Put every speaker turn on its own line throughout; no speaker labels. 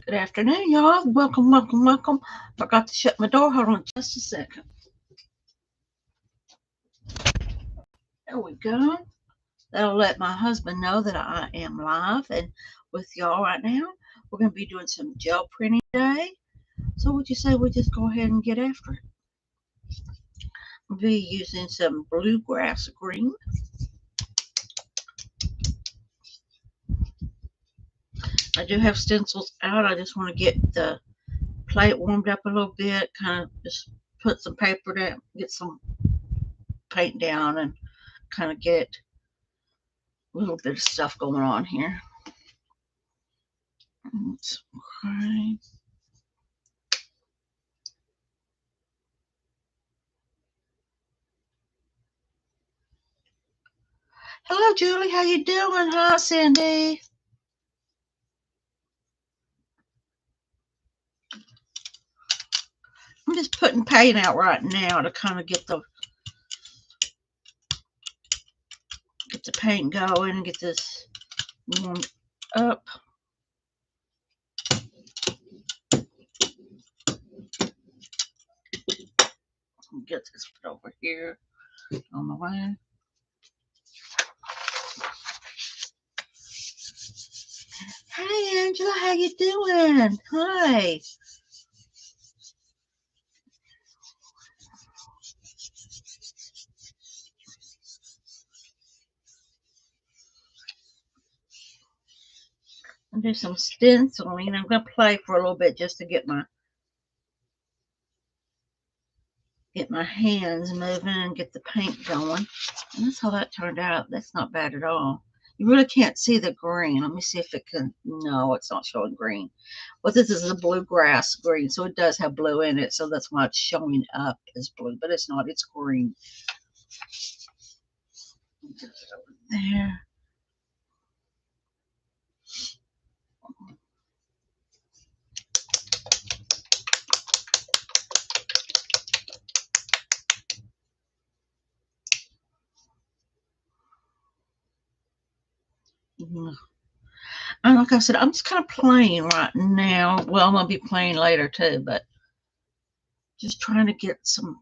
Good afternoon, y'all. Welcome, welcome, welcome. Forgot to shut my door. Hold on just a second. There we go. That'll let my husband know that I am live and with y'all right now. We're going to be doing some gel printing today. So, what you say we just go ahead and get after it? We'll be using some bluegrass green. I do have stencils out. I just want to get the plate warmed up a little bit, kind of just put some paper down, get some paint down, and kind of get a little bit of stuff going on here. Okay. Hello, Julie. How you doing? Hi, Cindy. I'm just putting paint out right now to kind of get the paint going and get this warmed up. Get this put over here on the way. Hey, Angela. How you doing? Hi. I'll do some stenciling. I'm gonna play for a little bit just to get my hands moving and get the paint going. And that's how that turned out. That's not bad at all. You really can't see the green. Let me see if it can. No, it's not showing green. Well, this is a bluegrass green, so it does have blue in it, so that's why it's showing up as blue, but it's not. It's green. There. And like I said, I'm just kind of playing right now. Well, I'm going to be playing later too, but just trying to get some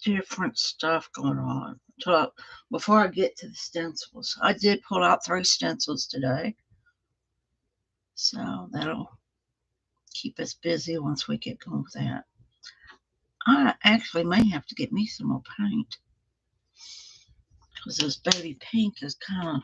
different stuff going on. So before I get to the stencils, I did pull out 3 stencils today. So that'll keep us busy once we get going with that. I actually may have to get me some more paint because this baby pink is kind of.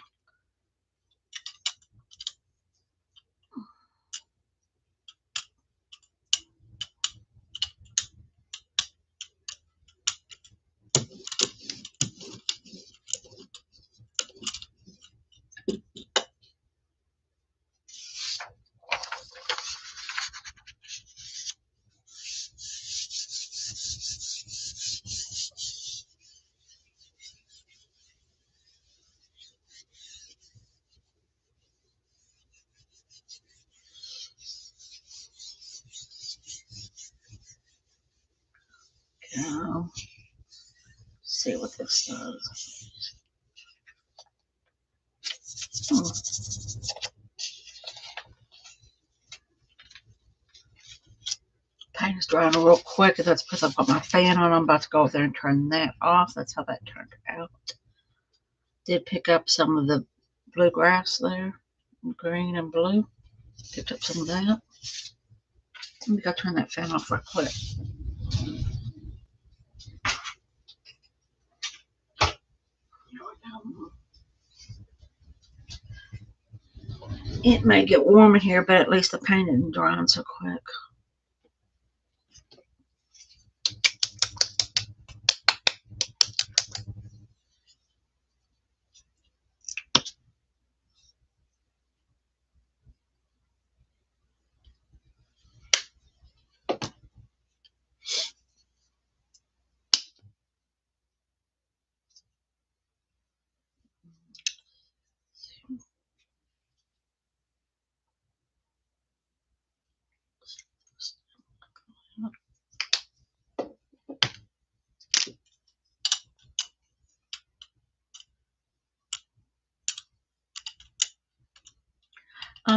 See what this does. Paint is drying real quick. That's because I've got my fan on. I'm about to go over there and turn that off. That's how that turned out. Did pick up some of the bluegrass there, green and blue. Picked up some of that. Let me go turn that fan off real quick. It may get warm in here, but at least the paint isn't drying so quick.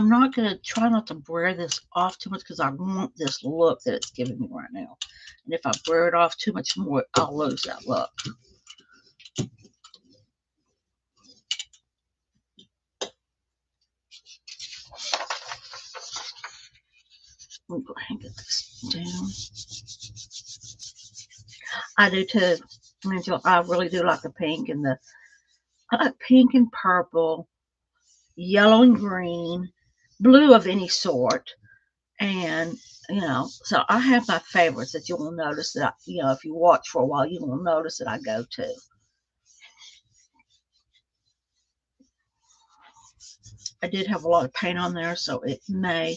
I'm not going to try not to blur this off too much because I want this look that it's giving me right now. And if I blur it off too much more, I'll lose that look. Let me go ahead and get this down. I do too, Angela. I really do like the pink and I like pink and purple, yellow and green, blue of any sort. And, so I have my favorites that you will notice that, if you watch for a while, you will notice that I go to. I did have a lot of paint on there, so it may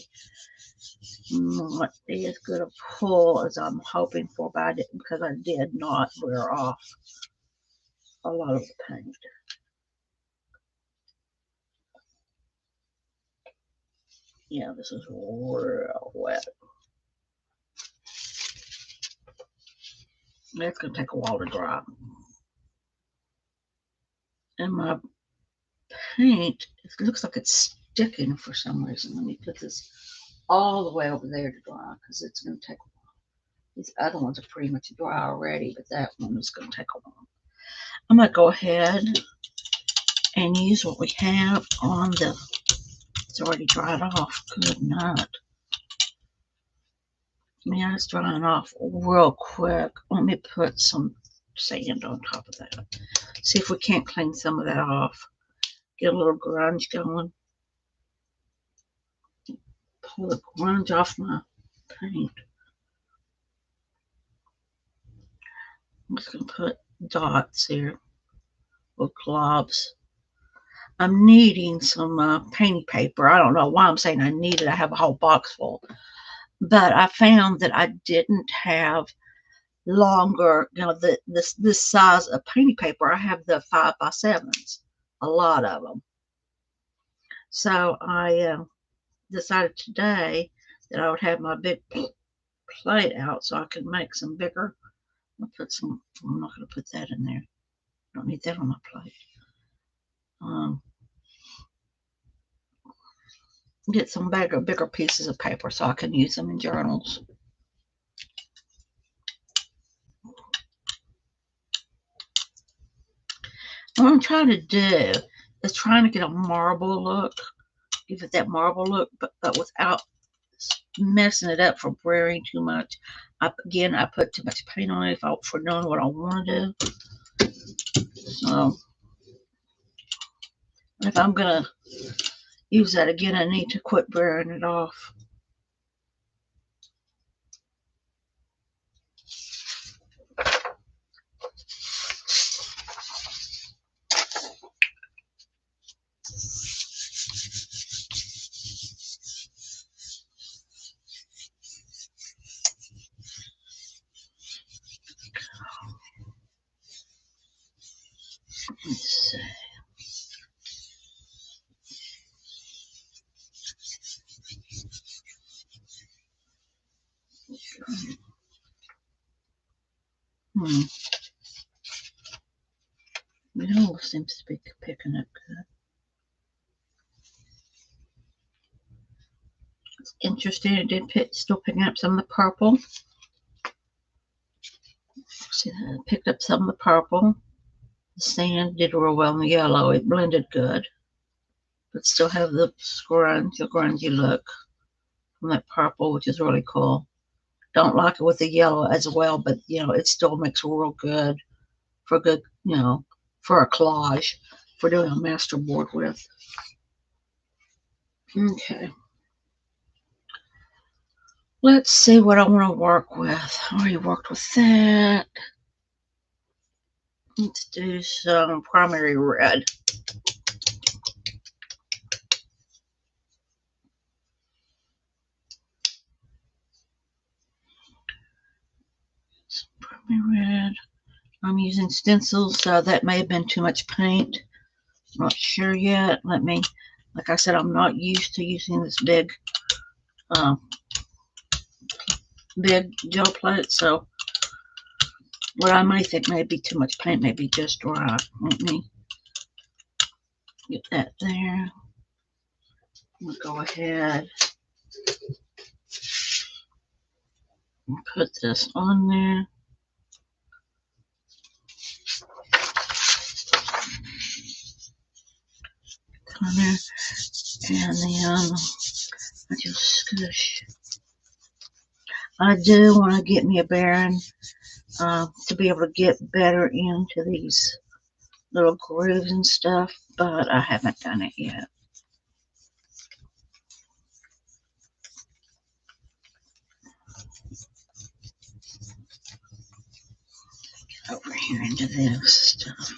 not be as good a pull as I'm hoping for, but I didn't, because I did not wear off a lot of the paint. Yeah, this is real wet. It's going to take a while to dry. And my paint, it looks like it's sticking for some reason. Let me put this all the way over there to dry because it's going to take a while. These other ones are pretty much dry already, but that one is going to take a while. I'm going to go ahead and use what we have on the, it's already dried off. Good night. Yeah, it's drying off real quick. Let me put some sand on top of that. See if we can't clean some of that off. Get a little grunge going. Pull the grunge off my paint. I'm just going to put dots here with globs. I'm needing some painting paper. I don't know why I'm saying I need it. I have a whole box full. But I found that I didn't have longer, this size of painting paper. I have the 5x7s, a lot of them. So I decided today that I would have my big plate out so I could make some bigger. I'm not going to put that in there. I don't need that on my plate. Get some bigger pieces of paper so I can use them in journals. What I'm trying to do is trying to get a marble look, give it that marble look, but without messing it up for blurring too much. I put too much paint on it for knowing what I want to do. So if I'm going to use that again, I need to quit blurring it off. Let's see. It all seems to be picking up good. It's interesting. It did still picking up some of the purple. See that? It picked up some of the purple. The sand did real well in the yellow. It blended good. But still have the grungy look from that purple, which is really cool. Don't like it with the yellow as well, but it still makes real good for good, for a collage, for doing a master board with. Okay. Let's see what I want to work with. I already worked with that. Let's do some primary red. Some primary red. I'm using stencils, so that may have been too much paint. I'm not sure yet. Like I said, I'm not used to using this big gel plate, so what I might think may be too much paint may be just right. Let me get that there. I'm going to go ahead and put this on there. On there. And then I just squish. I do want to get me a bearing to be able to get better into these little grooves and stuff, but I haven't done it yet. Get over here into this stuff.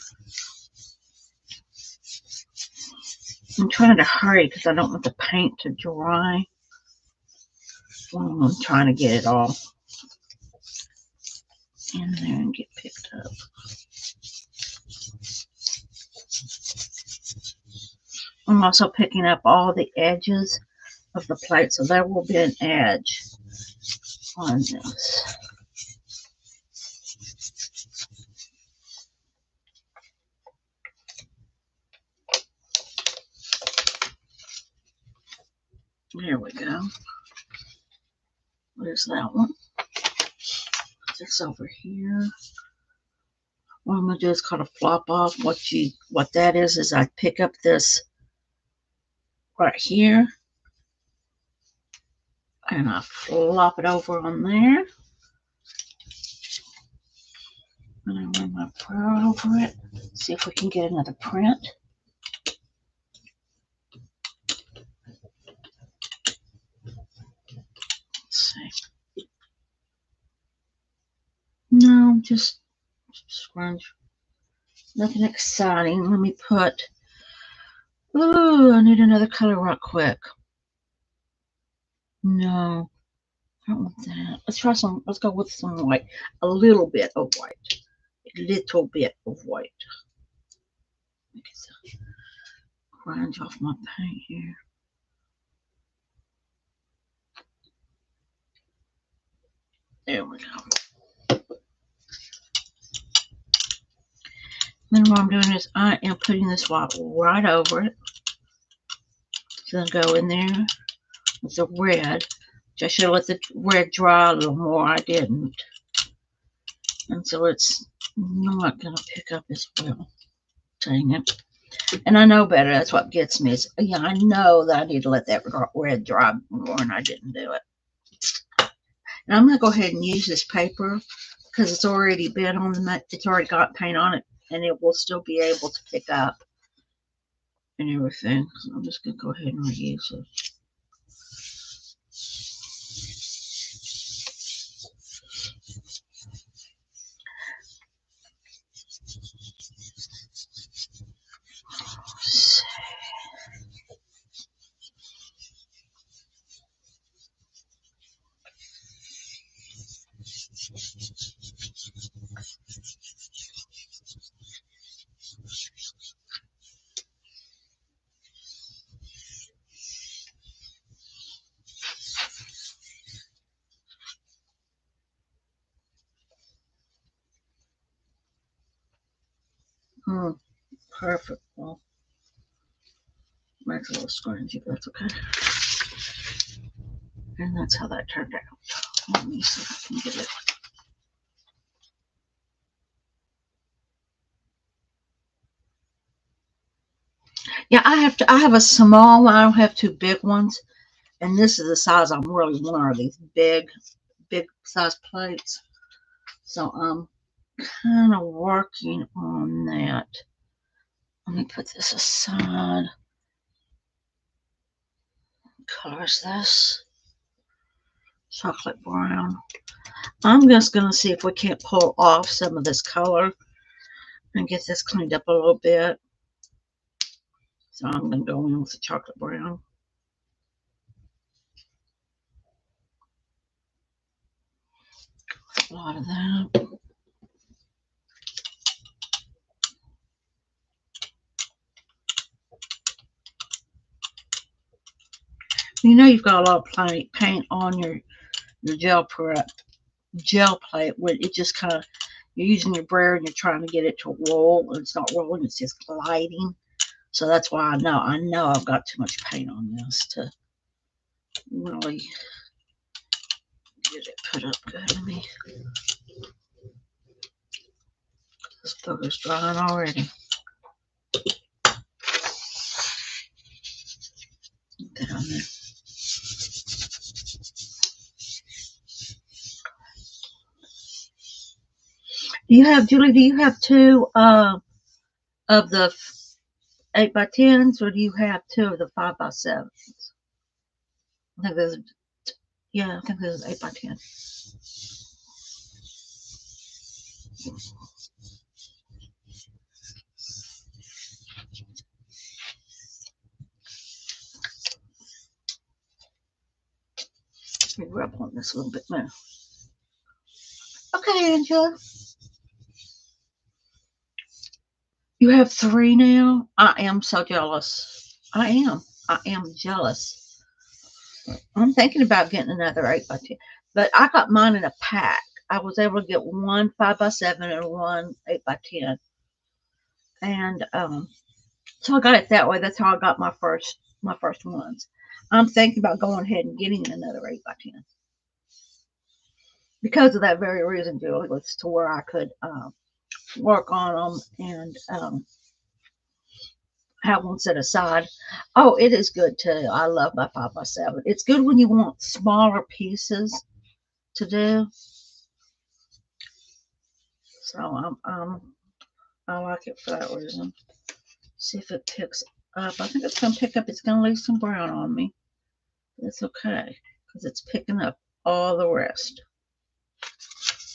I'm trying to hurry because I don't want the paint to dry. Well, I'm trying to get it all in there and get picked up. I'm also picking up all the edges of the plate, so there will be an edge on this. There we go. There's that one. This over here. What I'm gonna do is kind of flop off. What that is I pick up this right here and I flop it over on there. And I run my pearl over it. See if we can get another print. Let's see. No, just scrunch. Nothing exciting. Let me put. Ooh, I need another color right quick. No, I don't want that. Let's try some. Let's go with some white. A little bit of white. A little bit of white. Get the grunge off my paint here. There we go. Then what I'm doing is I am putting this white right over it. It's going to go in there with the red. Which I should have let the red dry a little more. I didn't. And so it's not going to pick up as well. Dang it. And I know better. That's what gets me. Is, yeah, I know that I need to let that red dry more, and I didn't do it. And I'm going to go ahead and use this paper because it's already been on the, it's already got paint on it, and it will still be able to pick up and everything. So I'm just going to go ahead and reuse it. Perfect. Well, makes a little scrungy, but that's okay. And that's how that turned out. Let me see if I can get it. Yeah, I have a small one. I don't have two big ones. And this is the size I'm really wanting, these big size plates. So I'm kind of working on that. Let me put this aside. Colors this chocolate brown. I'm just going to see if we can't pull off some of this color and get this cleaned up a little bit. So I'm going to go in with the chocolate brown. A lot of that. You know you've got a lot of paint on your gel plate where it just kind of, you're using your brayer and you're trying to get it to roll, and it's not rolling, it's just gliding. So that's why I know I've got too much paint on this to really get it put up good. Let me, this booger's drying already. Get that on there. Julie, do you have two of the 8x10s, or do you have two of the 5x7s? I think there's, yeah, I think there's 8x10. Let me rub on this a little bit more. Okay, Angela. You have three now? I am so jealous. I am jealous. I'm thinking about getting another 8x10. But I got mine in a pack. I was able to get one 5x7 and one 8x10. And so I got it that way. That's how I got my first ones. I'm thinking about going ahead and getting another 8x10. Because of that very reason, Julie, was to where I could work on them and have one set aside. Oh, it is good too. I love my 5x7. It's good when you want smaller pieces to do. So I like it for that reason. See if it picks up. I think it's going to pick up. It's going to leave some brown on me. It's okay because it's picking up all the rest.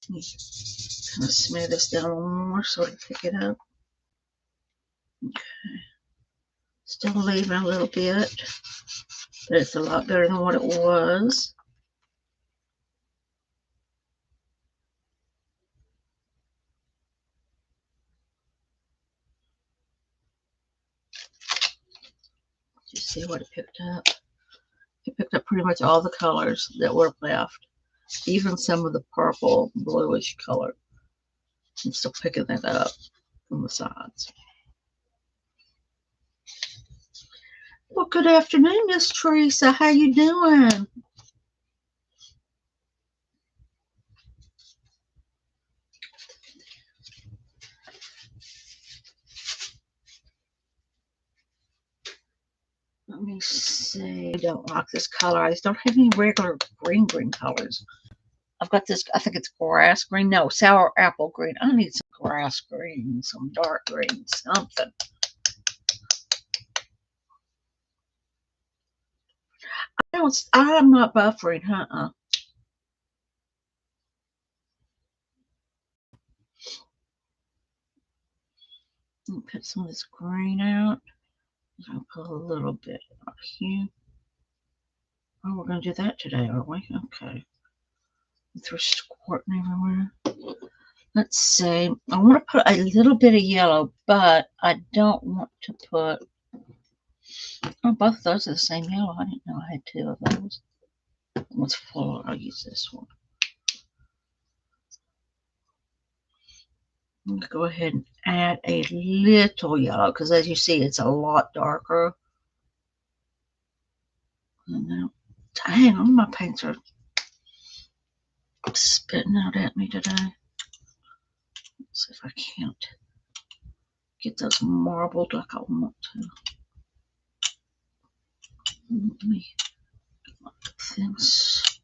Kind of smear this down a little more so I can pick it up. Okay. Still leaving a little bit, but it's a lot better than what it was. You see what it picked up? It picked up pretty much all the colors that were left, even some of the purple, bluish color. I'm still picking that up from the sides. Well, good afternoon, Miss Teresa. How you doing? Let me see. I don't like this color. I just don't have any regular green colors. I've got this, I think it's grass green. No, sour apple green. I need some grass green, some dark green, something. I'm not buffering, Let me put some of this green out. I'll put a little bit up here. Oh, we're going to do that today, aren't we? Okay. Through squirting everywhere. Let's see. I want to put a little bit of yellow, but I don't want to put... Oh, both of those are the same yellow. I didn't know I had two of those. That one's full. I'll use this one. I'm going to go ahead and add a little yellow because as you see, it's a lot darker. And now, dang, all my paints are spitting out at me today. Let's see if I can't get those marbled like I want to. Let me lock things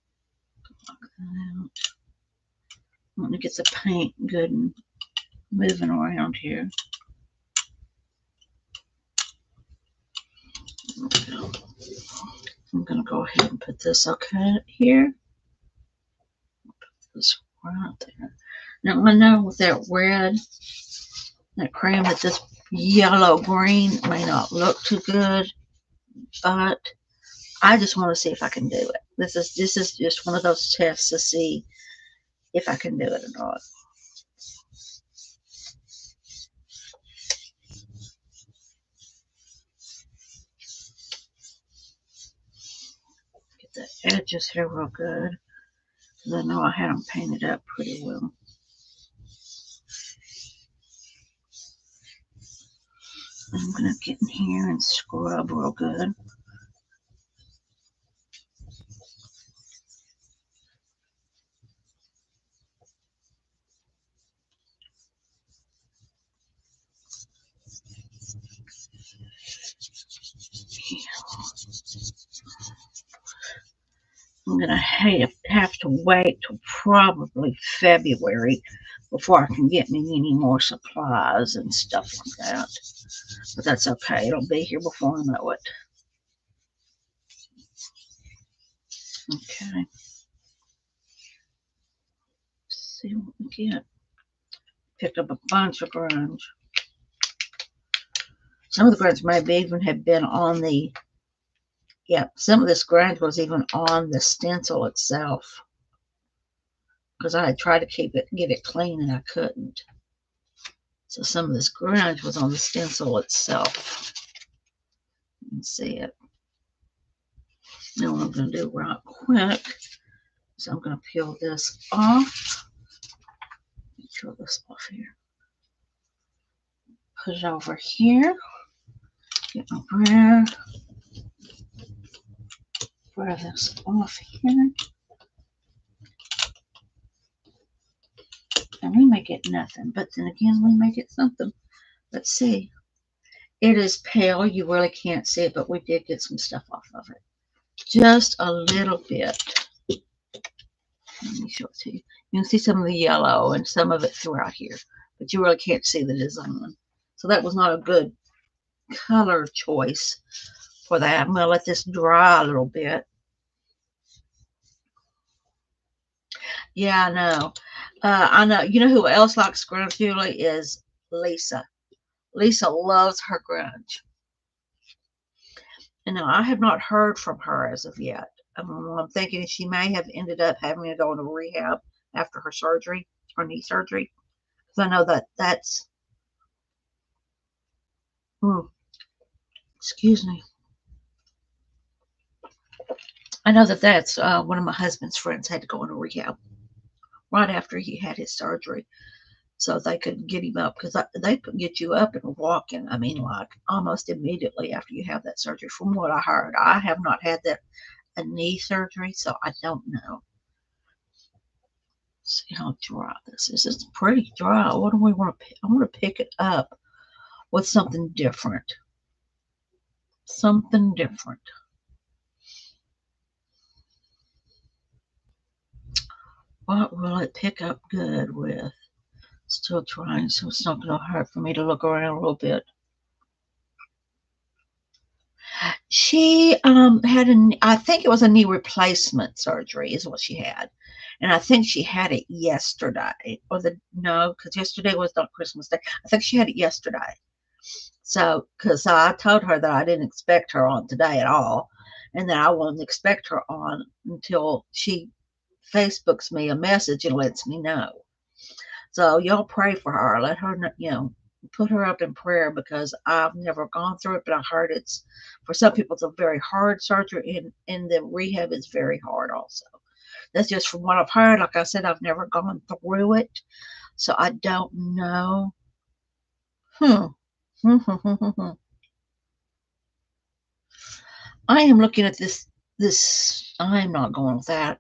like that out. I'm going to get the paint good and moving around here. I'm going to go ahead and put this okay here. Put this right there. Now I know with that red, that cream, that this yellow green may not look too good, but I just want to see if I can do it. This is just one of those tests to see if I can do it or not. Get the edges here real good, because I know I had them painted up pretty well. I'm going to get in here and scrub real good. I'm going to have to wait till probably February before I can get me any more supplies and stuff like that. But that's okay. It'll be here before I know it. Okay. Let's see what we get. Picked up a bunch of grunge. Some of the grunge maybe even have been on the, yeah, some of this grunge was even on the stencil itself. Because I had tried to get it clean and I couldn't. So some of this grunge was on the stencil itself. You can see it. Now what I'm going to do right quick is I'm going to peel this off. Peel this off here. Put it over here. Get my bread. Bread this off here. And we may get nothing, but then again, we may get something. Let's see. It is pale. You really can't see it, but we did get some stuff off of it. Just a little bit. Let me show it to you. You can see some of the yellow and some of it throughout here, but you really can't see the design. So that was not a good color choice for that. I'm going to let this dry a little bit. Yeah, I know. I know. You know who else likes grunge, Julie? Is Lisa. Lisa loves her grunge. And now I have not heard from her as of yet. I'm thinking she may have ended up having to go into rehab after her surgery, her knee surgery. Because I know that's, excuse me. I know that's one of my husband's friends had to go into rehab right after he had his surgery. So they could get him up because they could get you up and walking. I mean, like almost immediately after you have that surgery, from what I heard. I have not had a knee surgery, so I don't know. Let's see how dry this is. It's pretty dry. What do we want to pick? I want to pick it up with something different. Something different. What will it pick up good with? Still trying, so it's not going to hurt for me to look around a little bit. She had I think it was a knee replacement surgery is what she had. And I think she had it yesterday. No, because yesterday was not Christmas Day. I think she had it yesterday. So, because I told her that I didn't expect her on today at all. And that I wouldn't expect her on until she Facebooks me a message and lets me know. So y'all pray for her. Let her know, put her up in prayer because I've never gone through it, but I heard it's, for some people, it's a very hard surgery, and the rehab is very hard also. That's just from what I've heard. Like I said, I've never gone through it, so I don't know. I am looking at this. I'm not going with that.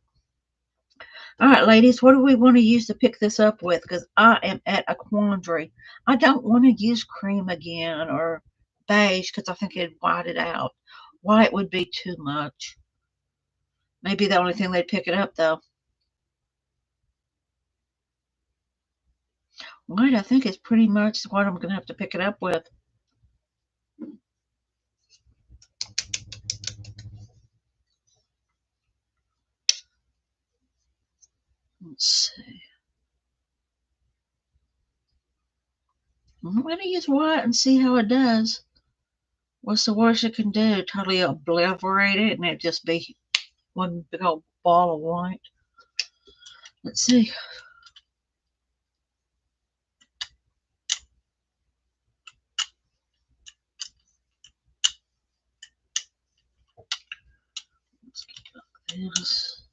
All right, ladies, what do we want to use to pick this up with? Because I am at a quandary. I don't want to use cream again or beige because I think it'd white it out. White would be too much. Maybe the only thing they'd pick it up, though. White, I think, is pretty much what I'm going to have to pick it up with. Let's see. I'm going to use white and see how it does. What's the worst it can do? Totally obliterate it and it just be one big old ball of white. Let's see. Let's get like this.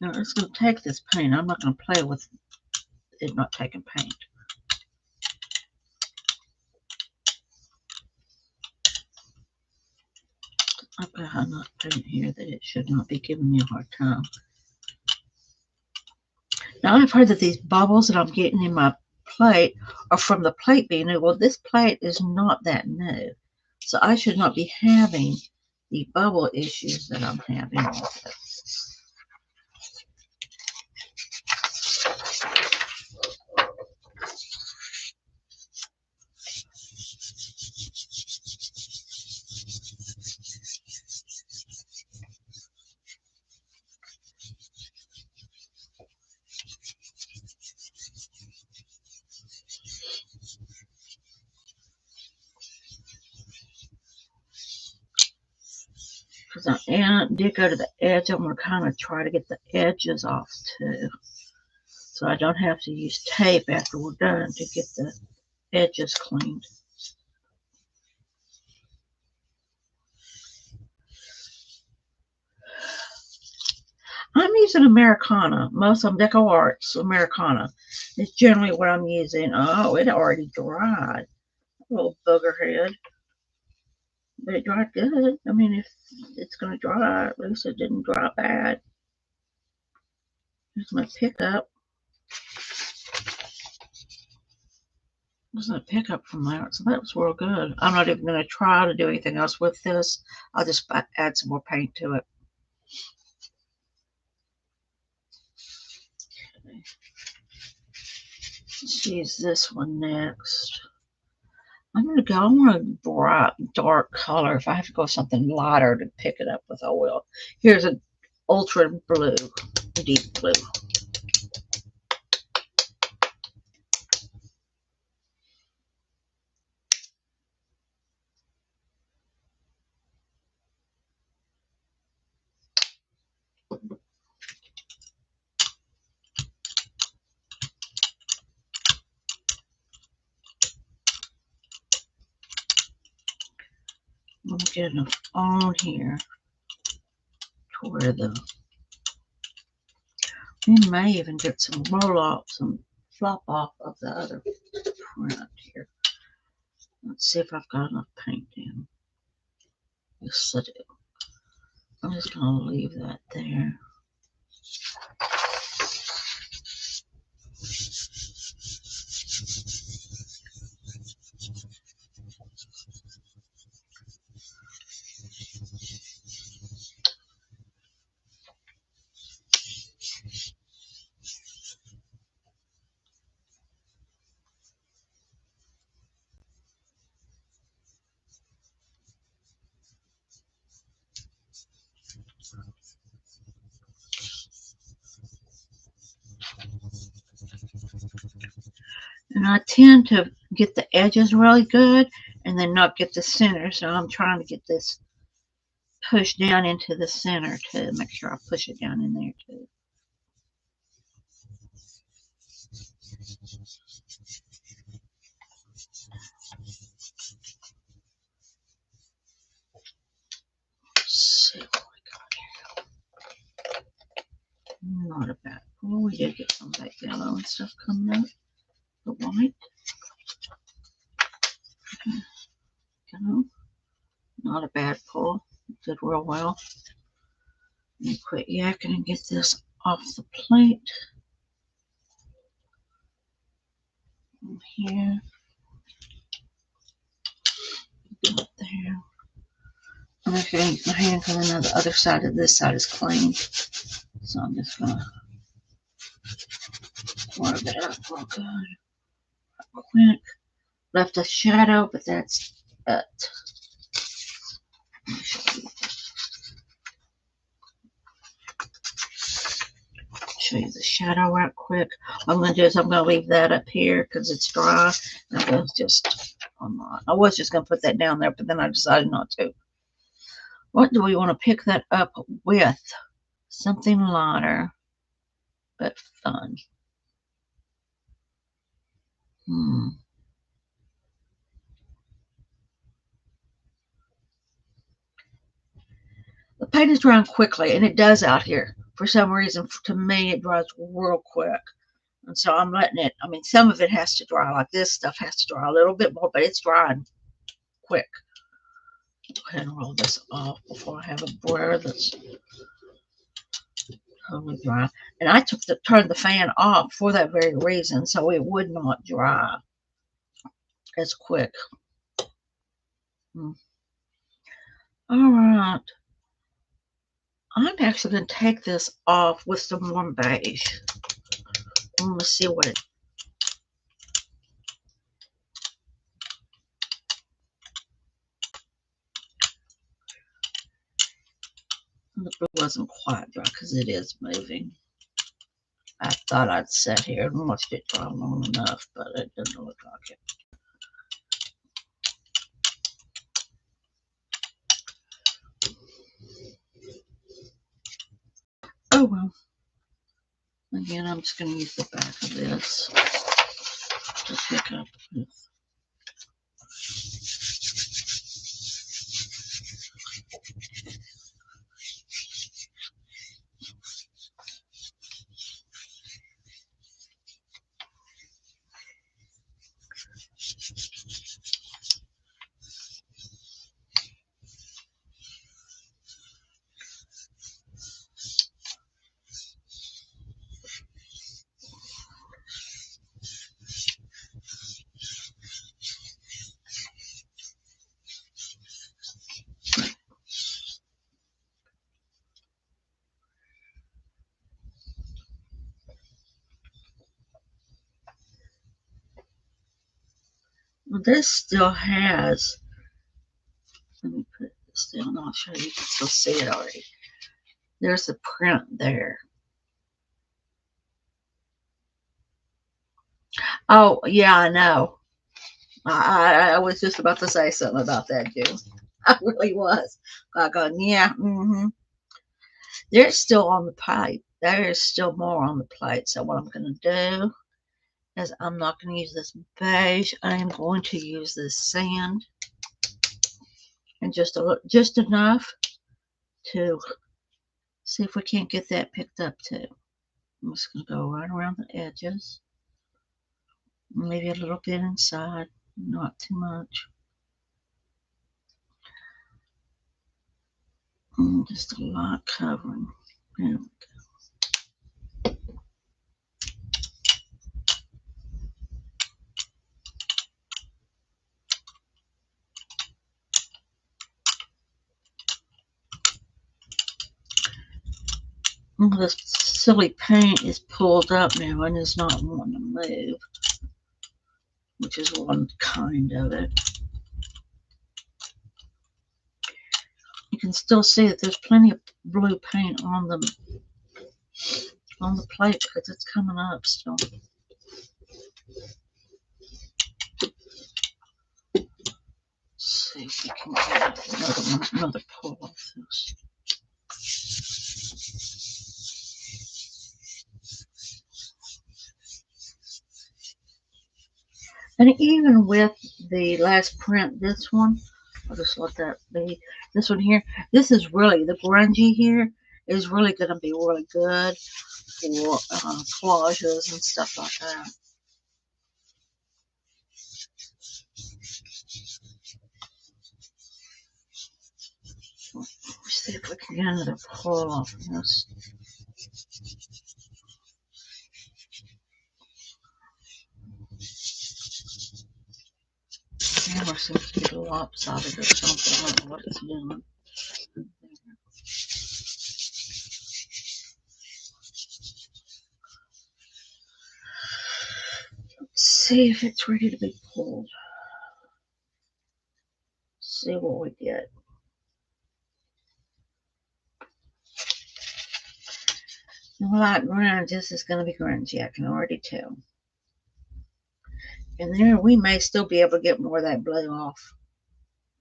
Now it's going to take this paint. I'm not going to play with it not taking paint. I'm not putting here that it should not be giving me a hard time. Now I've heard that these bubbles that I'm getting in my plate are from the plate being new. Well, this plate is not that new. So I should not be having the bubble issues that I'm having with it. Because I did go to the edge, I'm going to kind of try to get the edges off too. So I don't have to use tape after we're done to get the edges cleaned. I'm using Americana. Most of them, Deco Arts Americana. It's generally what I'm using. Oh, it already dried. A little booger head. But it dried good. I mean, if it's going to dry, at least it didn't dry bad. Here's my pickup. There's a pickup from there, so that was real good. I'm not even going to try to do anything else with this. I'll just add some more paint to it. Okay. Let's use this one next. I want a bright, dark color. If I have to go something lighter to pick it up with, I will. Here's an ultra blue, deep blue. I'm going to get enough on here to where we may even get some roll off, some flop off of the other print here. Let's see if I've got enough paint in. Yes, I do. I'm just going to leave that there. And I tend to get the edges really good and then not get the center. So I'm trying to get this pushed down into the center to make sure I push it down in there too. Let's see what we got here. Not a bad. Oh, we did get some of that yellow and stuff coming up. The white. Okay. Not a bad pull. Did real well. Let me quit yakking and get this off the plate. Here. Up there. I'm actually going to use my hand because I know the other side of this side is clean. So I'm just going to rub it up real good. Quick. Left a shadow, but that's it. Show you the shadow right quick. What I'm going to do is I'm going to leave that up here because it's dry. And I'm going to just, I was just going to put that down there, but then I decided not to. What do we want to pick that up with? Something lighter, but fun. The paint is drying quickly, and it does out here. For some reason, to me, it dries real quick. And so I'm letting it, I mean, some of it has to dry, like this stuff has to dry a little bit more, but it's drying quick. Go ahead and roll this off before I have a brayer that's totally dry. And I turned the fan off for that very reason, so it would not dry as quick. All right. I'm actually going to take this off with some warm beige. I'm going to see what it. The blue wasn't quite dry because it is moving. I thought I'd sit here and watched it dry long enough, but it doesn't look like it. Oh well. Again, I'm just going to use the back of this to pick up with. Well, this still has. Let me put this down. I'll show you. You can still see it already. There's the print there. Oh, yeah, I know. I was just about to say something about that, Jim. I really was. I go, yeah, There's still on the plate. There is still more on the plate. So what I'm going to do is I'm not going to use this beige. I am going to use this sand, and just enough to see if we can't get that picked up too. I'm just going to go right around the edges, maybe a little bit inside, not too much. And just a lot covering. There we go. This silly paint is pulled up now and is not wanting to move, which is one kind of it. You can still see that there's plenty of blue paint on the plate because it's coming up still. Let's see if we can get another pull off this. And even with the last print, this one, I'll just let that be. This one here, this is really, the grungy here is really going to be really good for collages and stuff like that. Let's see if we can get another pull off of this. Camera seems to be lopsided or something. I don't know what it's doing. Let's see if it's ready to be pulled. See what we get. Like grunge, this is going to be grungy. I can already tell. And there, we may still be able to get more of that blue off.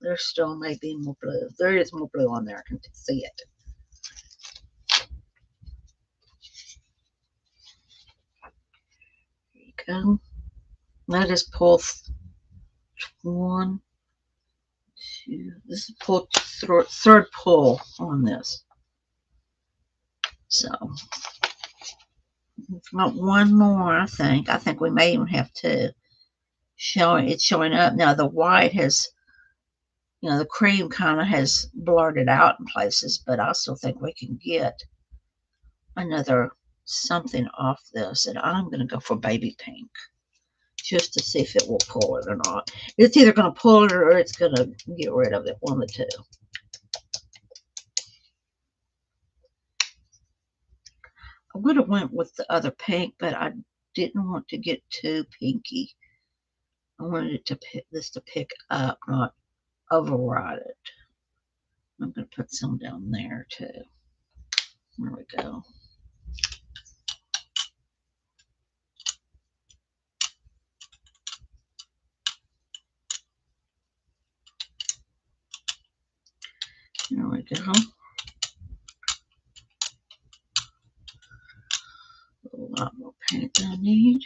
There still may be more blue. There is more blue on there. I can see it. There you go. That is pull 1, 2. This is pull third pull on this. So we've got one more. I think we may even have 2. It's showing up now. The white has You know, the cream kind of has blurred it out in places, but I still think we can get another something off this. And I'm going to go for baby pink just to see if it will pull it or not. It's either going to pull it or it's going to get rid of it, one of the two. I would have went with the other pink, but I didn't want to get too pinky. I wanted it to pick up, not override it. I'm going to put some down there too. There we go. There we go. A lot more paint than I need.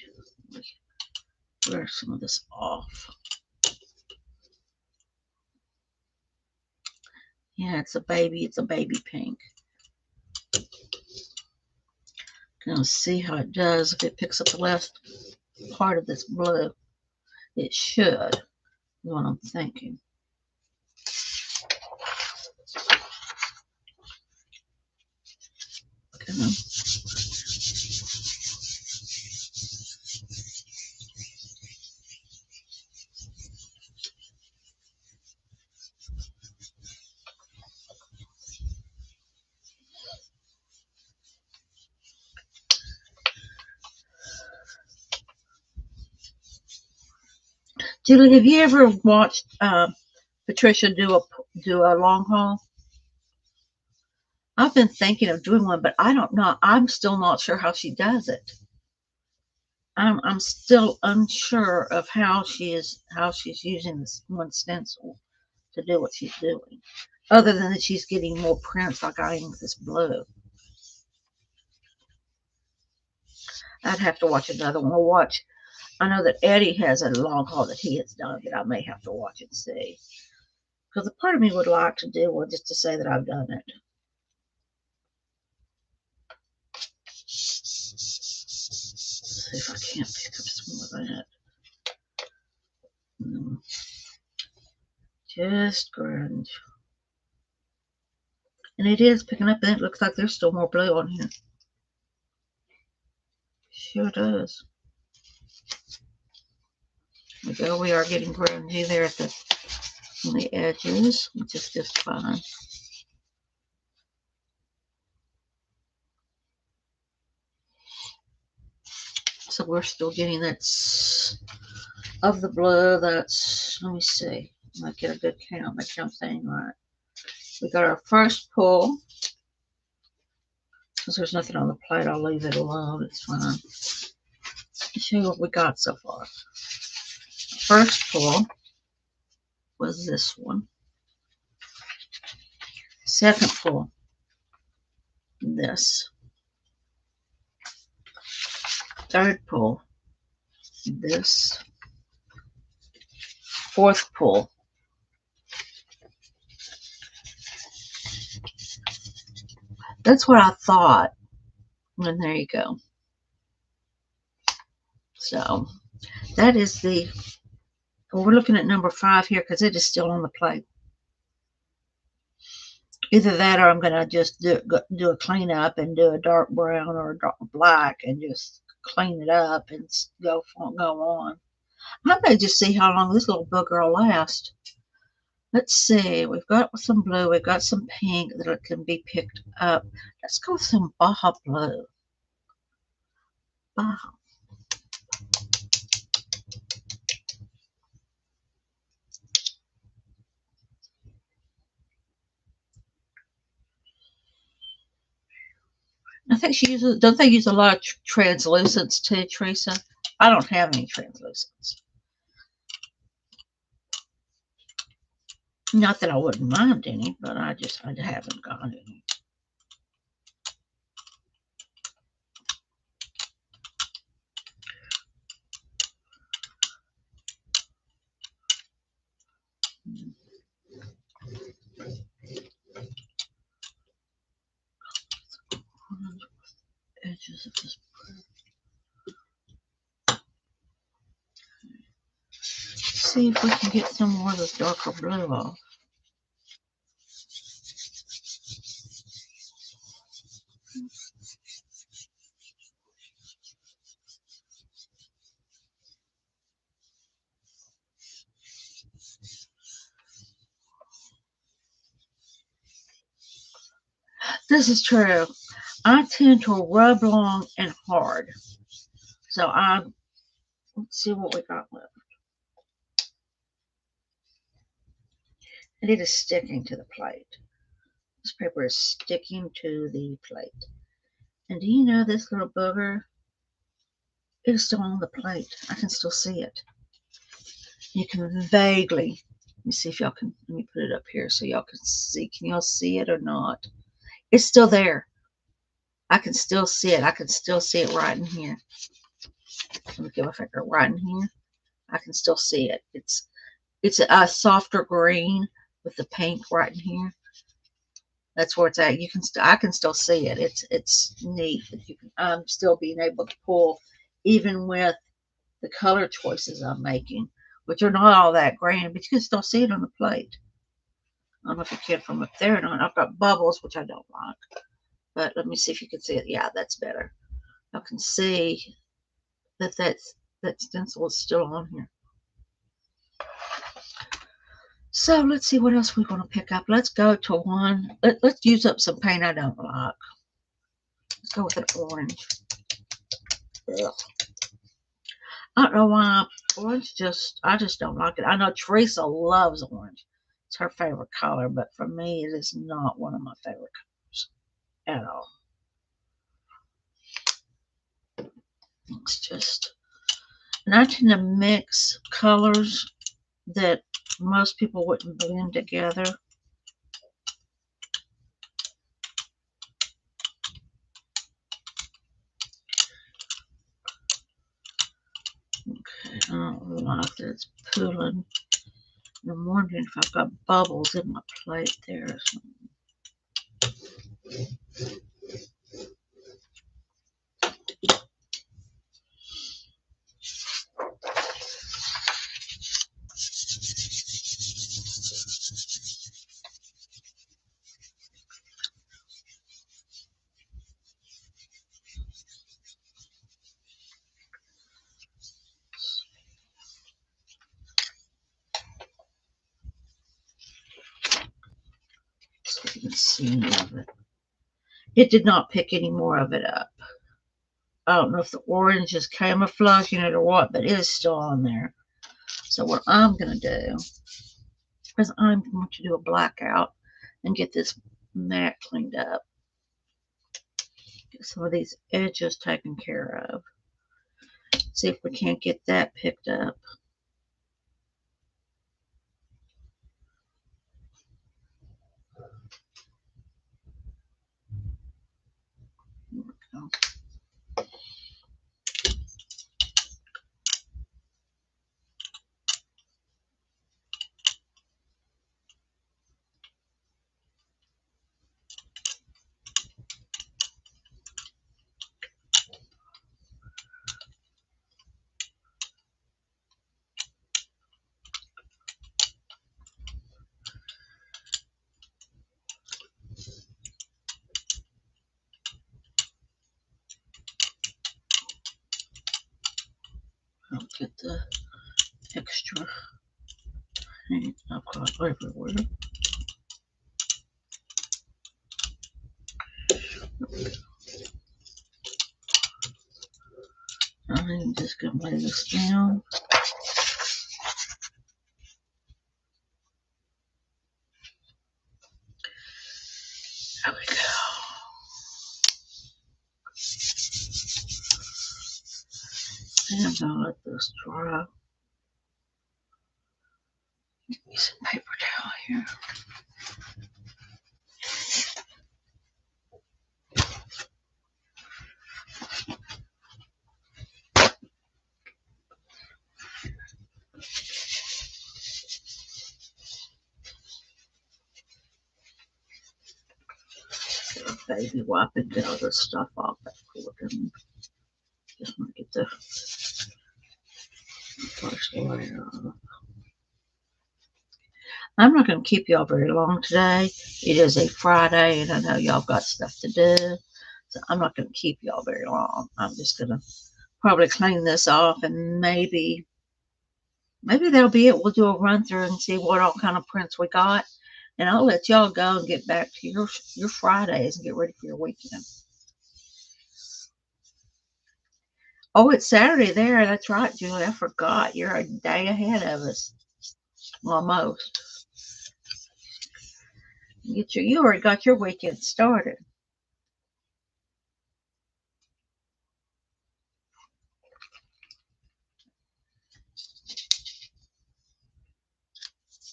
Wear some of this off. Yeah, it's a baby pink. Gonna see how it does if it picks up the last part of this blue. It should, is what I'm thinking. Okay. Julie, have you ever watched Patricia do a long haul? I've been thinking of doing one, but I don't know. I'm still not sure how she does it. I'm still unsure of how she's using this one stencil to do what she's doing. Other than that she's getting more prints like I am with this blue. I'd have to watch another one. I know that Eddie has a long haul that he has done that I may have to watch and see. Because a part of me would like to do one just to say that I've done it. Let's see if I can't pick up some more of that. Just grunge. And it is picking up, and it looks like there's still more blue on here. Sure does. There we go. We are getting grungy there on the edges, which is just fine. So we're still getting that of the blue. That's, let me see. I might get a good count. Make sure I'm saying right. We got our first pull. Since there's nothing on the plate, I'll leave it alone. It's fine. Let's show you what we got so far. First pull was this one. Second pull, this. Third pull, this. Fourth pull, that's what I thought. And there you go. So that is we're looking at number 5 here because it is still on the plate. Either that or I'm going to just do a clean up and do a dark brown or a dark black and just clean it up and go on. I may just see how long this little booger will last. Let's see. We've got some blue. We've got some pink that can be picked up. Let's go with some Baja blue. Baja. I think she uses, don't they use a lot of translucents too, Teresa? I don't have any translucents. Not that I wouldn't mind any, but I haven't got any. Edges of this. See if we can get some more of this darker blue off. This is true. I tend to rub long and hard. So let's see what we got left. And it is sticking to the plate. This paper is sticking to the plate. And do you know this little booger? It is still on the plate. I can still see it. You can vaguely, let me see if y'all can, let me put it up here so y'all can see. Can y'all see it or not? It's still there. I can still see it. I can still see it right in here. Let me get my finger right in here. I can still see it. It's a softer green with the pink right in here. That's where it's at. You can I can still see it. It's neat that you can. I'm still being able to pull, even with the color choices I'm making, which are not all that grand, but you can still see it on the plate. I don't know if you can from up there or not. I've got bubbles, which I don't like, but let me see if you can see it. Yeah, that's better. I can see that stencil is still on here. So let's see what else we're going to pick up. Let's go to one. Let's use up some paint I don't like. Let's go with an orange. Ugh. I don't know why orange I just don't like it. I know Teresa loves orange. It's her favorite color, but for me, it is not one of my favorite colors at all. It's just, and I tend to mix colors that most people wouldn't blend together. Okay, I don't like that it's pooling. And I'm wondering if I've got bubbles in my plate there or something. So you can see any of it. It did not pick any more of it up. I don't know if the orange is camouflaging it or what, but it is still on there. So what I'm going to do is I'm going to do a blackout and get this mat cleaned up. Get some of these edges taken care of. See if we can't get that picked up. There we go. I'll get the extra paint I've got everywhere. I'm just going to lay this down. There we go. And I'm going to let this dry. Get me some paper towel here. Baby wipe and get all this stuff off that cord. And just want to get the first layer off. I'm not going to keep y'all very long today. It is a Friday, and I know y'all got stuff to do. I'm not going to keep y'all very long. I'm just going to probably clean this off, and maybe that'll be it. We'll do a run through and see what all kind of prints we got, and I'll let y'all go and get back to your Fridays and get ready for your weekend. Oh, it's Saturday there. That's right, Julie. I forgot. You're a day ahead of us. Almost. You already got your weekend started.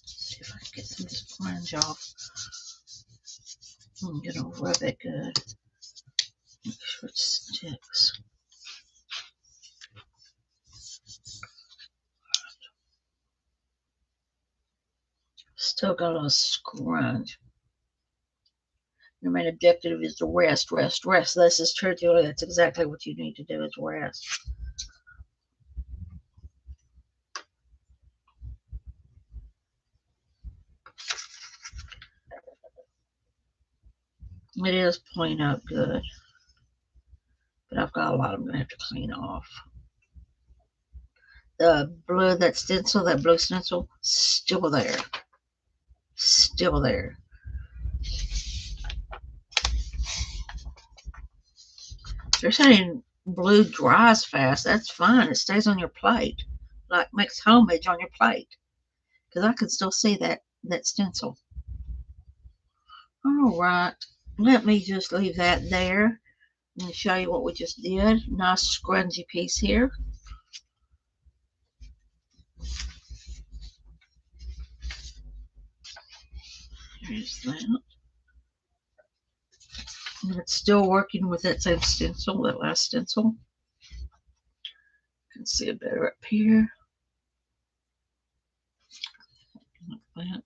See if I can get some sponge off. I'm gonna rub it good. Make sure it sticks. Still got a scrunch. Your main objective is to rest, rest, rest. This is true, Julie. That's exactly what you need to do, is rest. It is pulling up good, but I've got a lot I'm going to have to clean off. The blue, that blue stencil, still there. Still there. They're saying blue dries fast. That's fine. It stays on your plate. Like makes homage on your plate. Because I can still see that stencil. All right. Let me just leave that there and show you what we just did. Nice scrungy piece here. Here's that. And it's still working with that same stencil, that last stencil. You can see it better up here. Like that.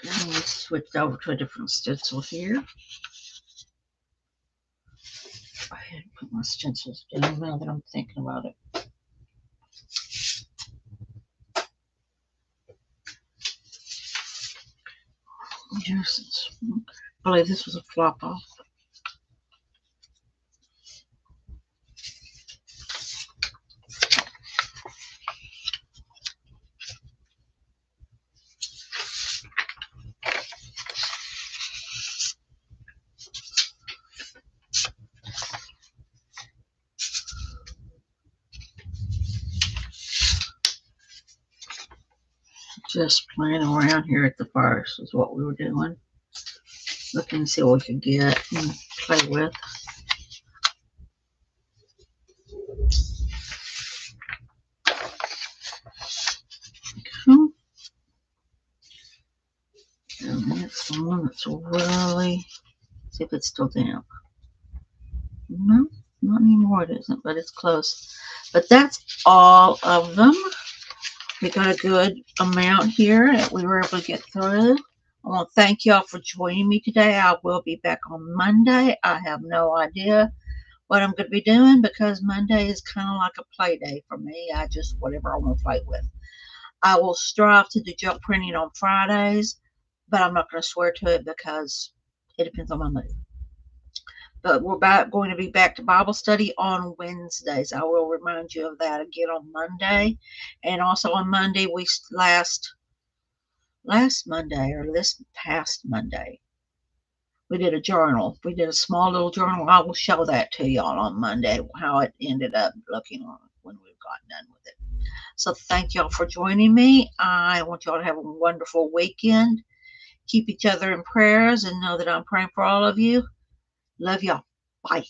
And we switched over to a different stencil here. Go ahead and put my stencils down now that I'm thinking about it. Yes, I believe this was a flop off. Just playing around here at the first is what we were doing. Looking to see what we could get and play with. And that's the one that's really, see if it's still damp. No, not anymore, it isn't, but it's close. But that's all of them. We got a good amount here that we were able to get through. I want to thank y'all for joining me today. I will be back on Monday. I have no idea what I'm going to be doing because Monday is kind of like a play day for me. I just, whatever I want to play with. I will strive to do junk printing on Fridays, but I'm not going to swear to it because it depends on my mood. But we're going to be back to Bible study on Wednesdays. I will remind you of that again on Monday. And also on Monday, last Monday, or this past Monday, we did a journal. We did a small little journal. I will show that to y'all on Monday, how it ended up looking when we've gotten done with it. So thank y'all for joining me. I want y'all to have a wonderful weekend. Keep each other in prayers and know that I'm praying for all of you. Love y'all. Bye.